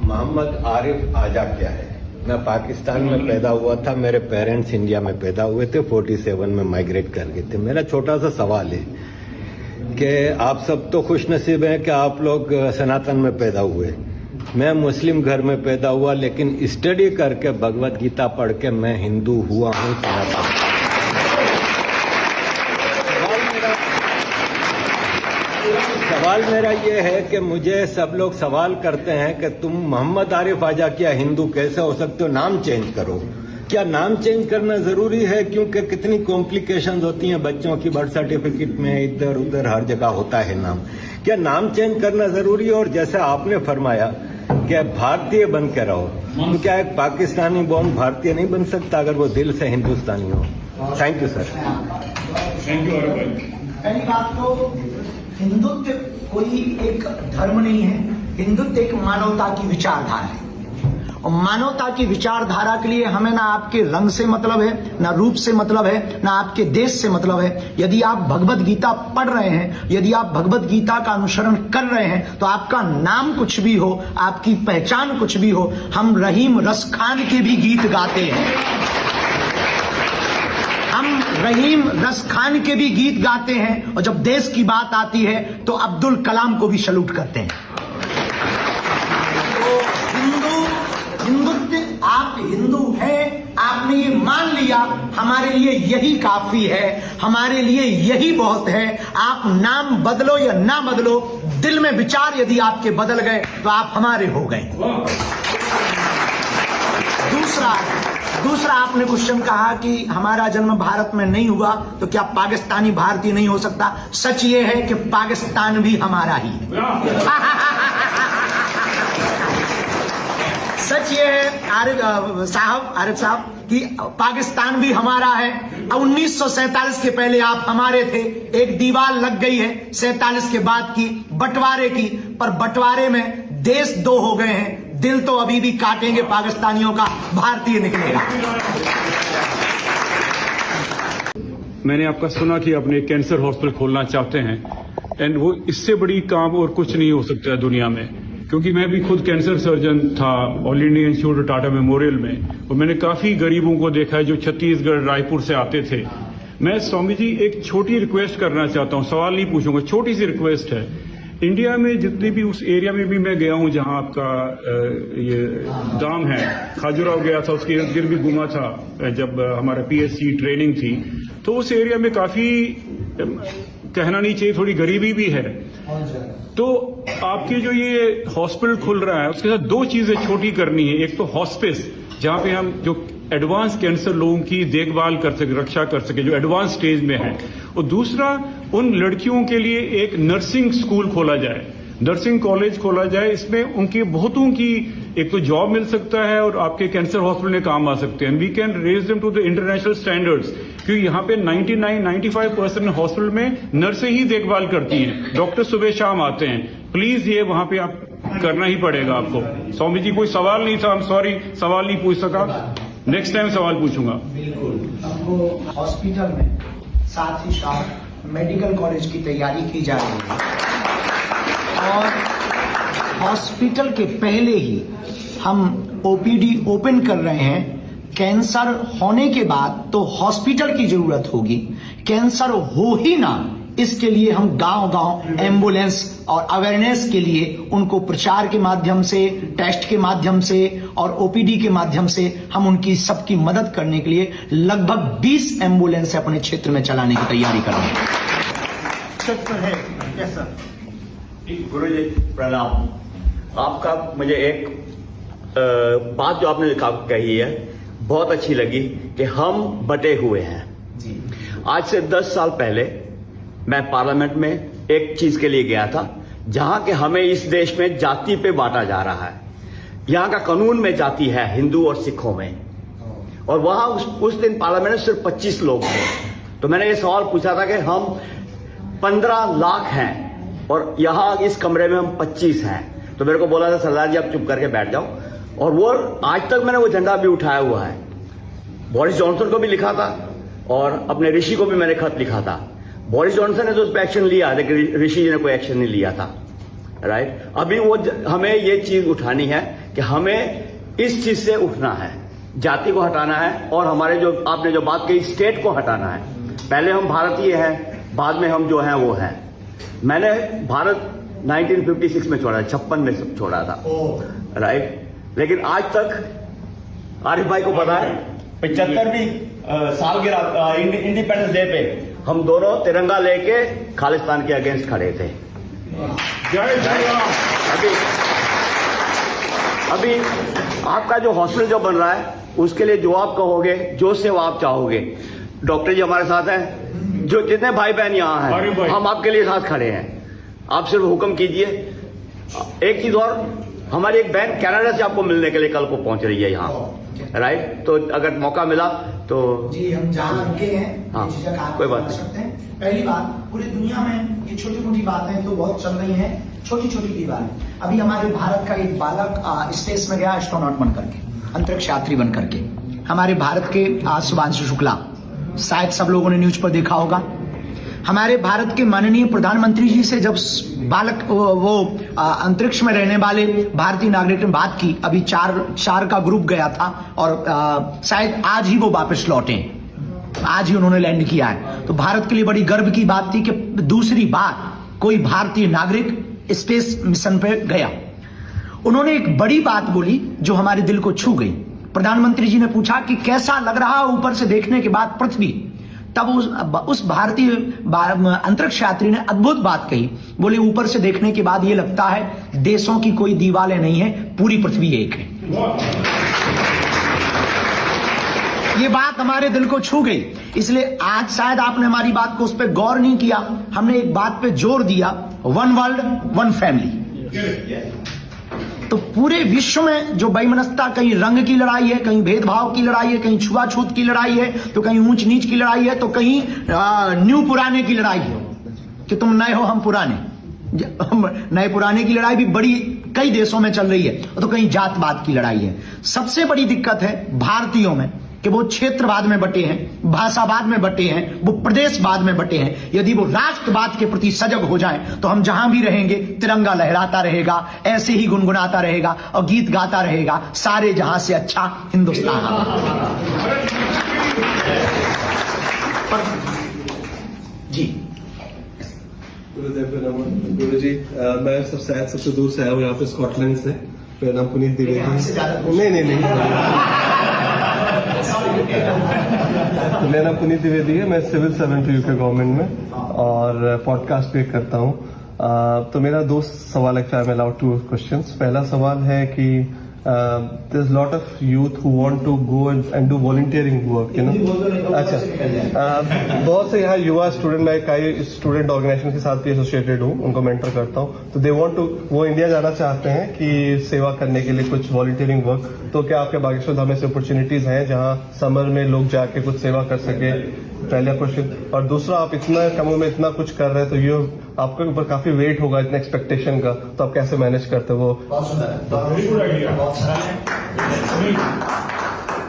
मोहम्मद आरिफ आजा क्या है? मैं पाकिस्तान में पैदा हुआ था, मेरे पेरेंट्स इंडिया में पैदा हुए थे, 47 में माइग्रेट कर गए थे। मेरा छोटा सा सवाल है कि आप सब तो खुशनसीब हैं कि आप लोग सनातन में पैदा हुए। मैं मुस्लिम घर में पैदा हुआ, लेकिन स्टडी करके भगवत गीता पढ़ के मैं हिंदू हुआ हूँ, सनातन। सवाल मेरा ये है कि मुझे सब लोग सवाल करते हैं कि तुम मोहम्मद आरिफ आजा क्या हिंदू कैसे हो सकते हो, नाम चेंज करो। क्या नाम चेंज करना जरूरी है? क्योंकि कितनी कॉम्प्लिकेशंस होती हैं बच्चों की, बर्थ सर्टिफिकेट में इधर उधर हर जगह होता है नाम। क्या नाम चेंज करना जरूरी है? और जैसे आपने फरमाया कि भारतीय बन के रहो, तो क्या एक पाकिस्तानी बॉम्ब भारतीय नहीं बन सकता अगर वो दिल से हिंदुस्तानी हो? Thank you sir. Thank you. पहली बात तो हिंदुत्व कोई एक धर्म नहीं है, हिंदुत्व एक मानवता की विचारधारा है। और मानवता की विचारधारा के लिए हमें ना आपके रंग से मतलब है, ना रूप से मतलब है, ना आपके देश से मतलब है। यदि आप भगवत गीता पढ़ रहे हैं, यदि आप भगवत गीता का अनुसरण कर रहे हैं, तो आपका नाम कुछ भी हो, आपकी पहचान कुछ भी हो, हम रहीम रस खान के भी गीत गाते हैं, हम रहीम रस खान के भी गीत गाते हैं, और जब देश की बात आती है तो अब्दुल कलाम को भी सल्यूट करते हैं। तो हिंदुत्व, आप हिंदू हैं, आपने ये मान लिया, हमारे लिए यही काफी है, हमारे लिए यही बहुत है। आप नाम बदलो या ना बदलो, दिल में विचार यदि आपके बदल गए तो आप हमारे हो गए। दूसरा आपने क्वेश्चन कहा कि हमारा जन्म भारत में नहीं हुआ तो क्या पाकिस्तानी भारतीय नहीं हो सकता? सच ये है कि पाकिस्तान भी हमारा ही है। सच ये है आरिफ साहब कि पाकिस्तान भी हमारा है। 1947 के पहले आप हमारे थे, एक दीवार लग गई है 47 के बाद की बंटवारे की, पर बंटवारे में देश दो हो गए हैं, दिल तो अभी भी काटेंगे पाकिस्तानियों का, भारतीय निकलेगा। मैंने आपका सुना कि अपने कैंसर हॉस्पिटल खोलना चाहते हैं, एंड वो इससे बड़ी काम और कुछ नहीं हो सकता है दुनिया में, क्योंकि मैं भी खुद कैंसर सर्जन था all India institute Tata memorial में, और मैंने काफी गरीबों को देखा है जो छत्तीसगढ़ रायपुर से आते थे। मैं स्वामी जी एक छोटी रिक्वेस्ट करना चाहता हूँ, सवाल नहीं पूछूंगा, छोटी सी रिक्वेस्ट है। इंडिया में जितनी भी उस एरिया में भी मैं गया हूं जहां आपका ये दाम है, खाजुराहो गया था, उसके इर्द गिर्द भी घूमा था जब हमारा पीएचसी ट्रेनिंग थी, तो उस एरिया में काफी कहना नहीं चाहिए थोड़ी गरीबी भी है। तो आपके जो ये हॉस्पिटल खुल रहा है उसके साथ दो चीजें छोटी करनी है। एक तो हॉस्पिस, जहां पे हम जो एडवांस कैंसर लोगों की देखभाल कर सके, रक्षा कर सके जो एडवांस स्टेज में है, और दूसरा उन लड़कियों के लिए एक नर्सिंग स्कूल खोला जाए, नर्सिंग कॉलेज खोला जाए। इसमें उनकी बहुतों की एक तो जॉब मिल सकता है और आपके कैंसर हॉस्पिटल में काम आ सकते हैं। We can raise them to the international standards, क्योंकि यहाँ पे 95% हॉस्पिटल में नर्सें ही देखभाल करती हैं, डॉक्टर सुबह शाम आते हैं। प्लीज ये वहां पे आप करना ही पड़ेगा आपको। स्वामी जी कोई सवाल नहीं था, सॉरी सवाल नहीं पूछ सका, नेक्स्ट टाइम सवाल पूछूंगा। बिल्कुल, हमको हॉस्पिटल में साथ ही साथ मेडिकल कॉलेज की तैयारी की जा रही है, और हॉस्पिटल के पहले ही हम ओपीडी ओपन कर रहे हैं। कैंसर होने के बाद तो हॉस्पिटल की जरूरत होगी, कैंसर हो ही ना इसके लिए हम गांव-गांव एम्बुलेंस और अवेयरनेस के लिए उनको प्रचार के माध्यम से, टेस्ट के माध्यम से और ओपीडी के माध्यम से हम उनकी सबकी मदद करने के लिए लगभग 20 एम्बुलेंस अपने क्षेत्र में चलाने की तैयारी कर रहे हैं। गुरु जी प्रणाम। आपका मुझे एक बात जो आपने कही है बहुत अच्छी लगी कि हम बटे हुए हैं। आज से 10 साल पहले मैं पार्लियामेंट में एक चीज के लिए गया था, जहां के हमें इस देश में जाति पे बांटा जा रहा है। यहां का कानून में जाति है हिंदू और सिखों में, और वहां उस दिन पार्लियामेंट में सिर्फ 25 लोग थे। तो मैंने ये सवाल पूछा था कि हम 15 लाख हैं और यहां इस कमरे में हम 25 हैं। तो मेरे को बोला था सरदार जी आप चुप करके बैठ जाओ, और वो आज तक मैंने वो झंडा भी उठाया हुआ है। बोरिस जॉनसन को भी लिखा था और अपने ऋषि को भी मैंने खत लिखा था। बोरिस जॉनसन ने तो उस पर एक्शन लिया, लेकिन ऋषि जी ने कोई एक्शन नहीं लिया था। राइट, अभी वो हमें ये चीज उठानी है कि हमें इस चीज से उठना है, जाति को हटाना है और हमारे जो आपने जो बात कही स्टेट को हटाना है। पहले हम भारतीय हैं, बाद में हम जो हैं वो हैं। मैंने भारत 1956 में छोड़ा, 56 में छोड़ा था, राइट। लेकिन आज तक आरिफ भाई को पता है 75वीं सालगिरह इंडिपेंडेंस डे पे हम दोनों तिरंगा लेके खालिस्तान के अगेंस्ट खड़े थे। अभी आपका जो हॉस्पिटल जो बन रहा है उसके लिए जो आप कहोगे, जो सेवा आप चाहोगे, डॉक्टर जी हमारे साथ हैं, जो जितने भाई बहन यहाँ हैं, हम आपके लिए साथ खड़े हैं। आप सिर्फ हुक्म कीजिए। एक चीज और, हमारी एक बहन कनाडा से आपको मिलने के लिए कल को पहुंच रही है यहाँ, राइट। तो अगर मौका मिला तो जी हम जहाँ रुके हैं, हाँ, आप कोई बात बता नहीं। सकते हैं। पहली बात, पूरी दुनिया में ये छोटी मोटी बातें तो बहुत चल रही हैं, छोटी छोटी दीवारें। अभी हमारे भारत का एक बालक स्पेस में गया एस्ट्रोनॉट बन करके, अंतरिक्ष यात्री बन करके। हमारे भारत के शुभांशु शुक्ला, शायद सब लोगों ने न्यूज पर देखा होगा। हमारे भारत के माननीय प्रधानमंत्री जी से जब बालक वो अंतरिक्ष में रहने वाले भारतीय नागरिक ने बात की, अभी चार का ग्रुप गया था और शायद आज ही वो वापस लौटे, आज ही उन्होंने लैंड किया है। तो भारत के लिए बड़ी गर्व की बात थी कि दूसरी बार कोई भारतीय नागरिक स्पेस मिशन पे गया। उन्होंने एक बड़ी बात बोली जो हमारे दिल को छू गई। प्रधानमंत्री जी ने पूछा कि कैसा लग रहा ऊपर से देखने के बाद पृथ्वी। तब उस भारतीय अंतरिक्ष यात्री ने अद्भुत बात कही, बोले ऊपर से देखने के बाद ये लगता है देशों की कोई दीवारें नहीं है, पूरी पृथ्वी एक है। ये बात हमारे दिल को छू गई। इसलिए आज शायद आपने हमारी बात को उस पर गौर नहीं किया, हमने एक बात पे जोर दिया, वन वर्ल्ड वन फैमिली। तो पूरे विश्व में जो बेमनस्ता, कहीं रंग की लड़ाई है, कहीं भेदभाव की लड़ाई है, कहीं छुआछूत की लड़ाई है, तो कहीं ऊंच नीच की लड़ाई है, तो कहीं न्यू पुराने की लड़ाई है कि तुम नए हो हम पुराने। नए पुराने की लड़ाई भी बड़ी कई देशों में चल रही है, तो कहीं जातवाद की लड़ाई है। सबसे बड़ी दिक्कत है भारतीयों में कि वो क्षेत्रवाद में बटे हैं, भाषावाद में बटे हैं, वो प्रदेशवाद में बटे हैं। यदि वो राष्ट्रवाद के प्रति सजग हो जाएं तो हम जहां भी रहेंगे तिरंगा लहराता रहेगा, ऐसे ही गुनगुनाता रहेगा और गीत गाता रहेगा, सारे जहां से अच्छा हिंदुस्तान। जी गुरु जी, मैं सबसे दूर से आया हूँ यहाँ पे, स्कॉटलैंड से। मेरा नाम पुनीत द्विवेदी। नहीं मेरा नाम पुनीत द्विवेदी है। मैं सिविल सर्वेंट हूँ यूके गवर्नमेंट में और पॉडकास्ट भी करता हूँ। तो मेरा दो सवाल है, I am allowed to questions. पहला सवाल है कि there is lot of youth who want to go and do volunteering work, you know. अच्छा, बहुत से यहाँ युवा स्टूडेंट, मैं कई स्टूडेंट ऑर्गेनाइजेशन के साथ भी एसोसिएटेड हूँ, उनको मेंटर करता हूँ। तो दे वांट टू, वो इंडिया जाना चाहते हैं कि सेवा करने के लिए कुछ वॉलंटियरिंग वर्क। तो क्या आपके बागेश्वर धाम में ऐसी अपॉर्चुनिटीज हैं जहाँ समर में लोग जाके कुछ सेवा कर सके? पहला क्वेश्चन। और दूसरा, आप इतना कम में इतना कुछ कर रहे हैं तो ये आपके ऊपर काफी वेट होगा इतना एक्सपेक्टेशन का, तो आप कैसे मैनेज करते हो?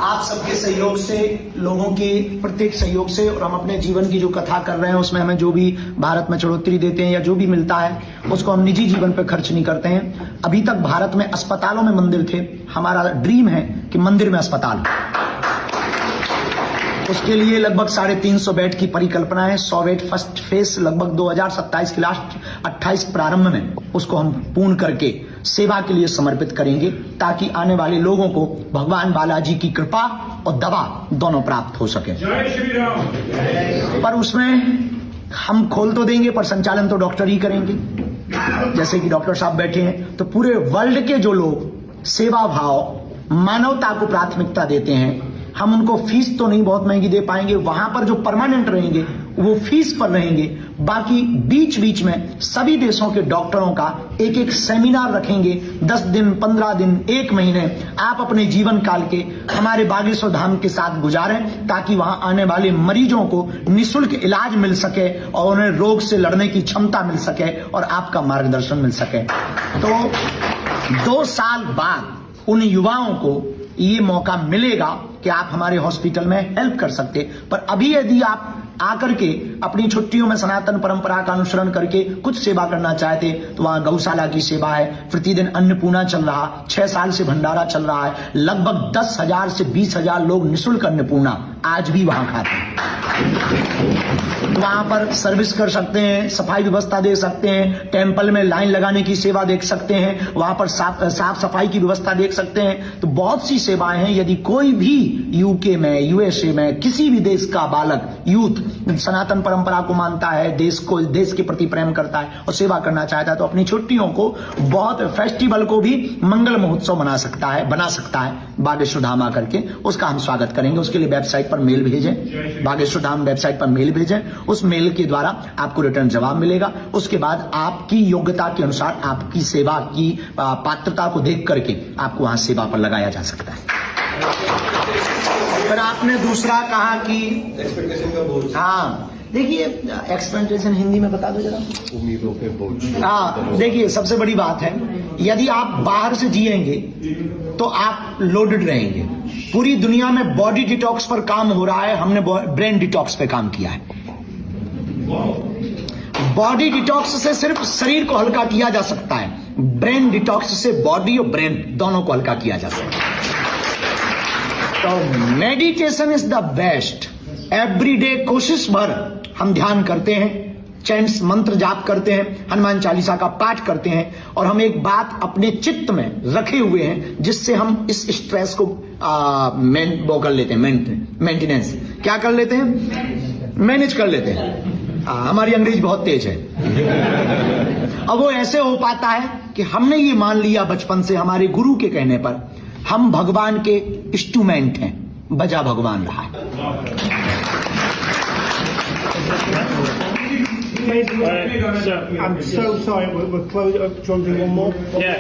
आप सबके सहयोग से, लोगों के प्रत्येक सहयोग से, और हम अपने जीवन की जो कथा कर रहे हैं उसमें हमें जो भी भारत में चढ़ोतरी देते हैं या जो भी मिलता है उसको हम निजी जीवन पर खर्च नहीं करते हैं। अभी तक भारत में अस्पतालों में मंदिर थे, हमारा ड्रीम है कि मंदिर में अस्पताल। उसके लिए लगभग 350 बेड की परिकल्पना है। 100 बेड फर्स्ट फेज लगभग 2027 के लास्ट 28 प्रारंभ में उसको हम पूर्ण करके सेवा के लिए समर्पित करेंगे, ताकि आने वाले लोगों को भगवान बालाजी की कृपा और दवा दोनों प्राप्त हो सके। पर उसमें हम खोल तो देंगे, पर संचालन तो डॉक्टर ही करेंगे। जैसे कि डॉक्टर साहब बैठे हैं, तो पूरे वर्ल्ड के जो लोग सेवा भाव, मानवता को प्राथमिकता देते हैं, हम उनको फीस तो नहीं बहुत महंगी दे पाएंगे। वहां पर जो परमानेंट रहेंगे वो फीस पर रहेंगे। बाकी बीच बीच में सभी देशों के डॉक्टरों का एक एक सेमिनार रखेंगे, 10 दिन, 15 दिन, 1 महीने। आप अपने जीवन काल के हमारे बागेश्वर धाम के साथ गुजारें, ताकि वहां आने वाले मरीजों को निःशुल्क इलाज मिल सके और उन्हें रोग से लड़ने की क्षमता मिल सके और आपका मार्गदर्शन मिल सके। तो 2 साल बाद उन युवाओं को ये मौका मिलेगा कि आप हमारे हॉस्पिटल में हेल्प कर सकते। पर अभी यदि आप आकर के अपनी छुट्टियों में सनातन परंपरा का अनुसरण करके कुछ सेवा करना चाहते तो वहां गौशाला की सेवा है, प्रतिदिन अन्नपूर्णा चल रहा, 6 साल से भंडारा चल रहा है, लगभग 10,000 से 20,000 लोग निःशुल्क अन्नपूर्णा आज भी वहां खाते हैं। तो वहां पर सर्विस कर सकते हैं, सफाई व्यवस्था दे सकते हैं, टेम्पल में लाइन लगाने की सेवा देख सकते हैं, वहां पर साफ सफाई की व्यवस्था देख सकते हैं। तो बहुत सी सेवाएं हैं। यदि कोई भी यूके में, यूएसए में, किसी भी देश का बालक, यूथ सनातन परंपरा को मानता है, देश के प्रति प्रेम करता है और सेवा करना चाहता है, तो अपनी छुट्टियों को बहुत फेस्टिवल को भी मंगल महोत्सव बना सकता है बागेश्वर धाम आकर के। उसका हम स्वागत करेंगे। उसके लिए वेबसाइट पर मेल भेजें, बागेश्वर धाम वेबसाइट पर मेल भेजें। उस मेल के द्वारा आपको रिटर्न जवाब मिलेगा। उसके बाद आपकी योग्यता के अनुसार आपकी सेवा की पात्रता को देख करके आपको वहां सेवा पर लगाया जा सकता है। फिर आपने दूसरा कहा कि हाँ, देखिए एक्सपेक्टेशन हिंदी में बता दो जरा। उम्मीदों पे बोझ। हाँ, देखिए सबसे बड़ी बात है, यदि आप बाहर से जिएंगे तो आप लोडेड रहेंगे। पूरी दुनिया में बॉडी डिटॉक्स पर काम हो रहा है, हमने ब्रेन डिटॉक्स पे काम किया है। बॉडी डिटॉक्स से सिर्फ शरीर को हल्का किया जा सकता है, ब्रेन डिटॉक्स से बॉडी और ब्रेन दोनों को हल्का किया जा सकता है। तो meditation is the best. Everyday कोशिश भर हम ध्यान करते हैं, चैंट्स मंत्र जाप करते हैं, हनुमान चालीसा का पाठ करते हैं, और हम एक बात अपने चित्त में रखे हुए हैं जिससे हम इस स्ट्रेस को वो कर लेते हैं, मेंटेनेंस क्या कर लेते हैं, मैनेज कर लेते हैं। हमारी अंग्रेजी बहुत तेज है। अब वो ऐसे हो पाता है कि हमने ये मान लिया बचपन से हमारे गुरु के कहने पर, हम भगवान के इंस्ट्रूमेंट हैं, बजा भगवान रहा है। I'm so sorry, we're closing. Do you want to do one more? Yeah.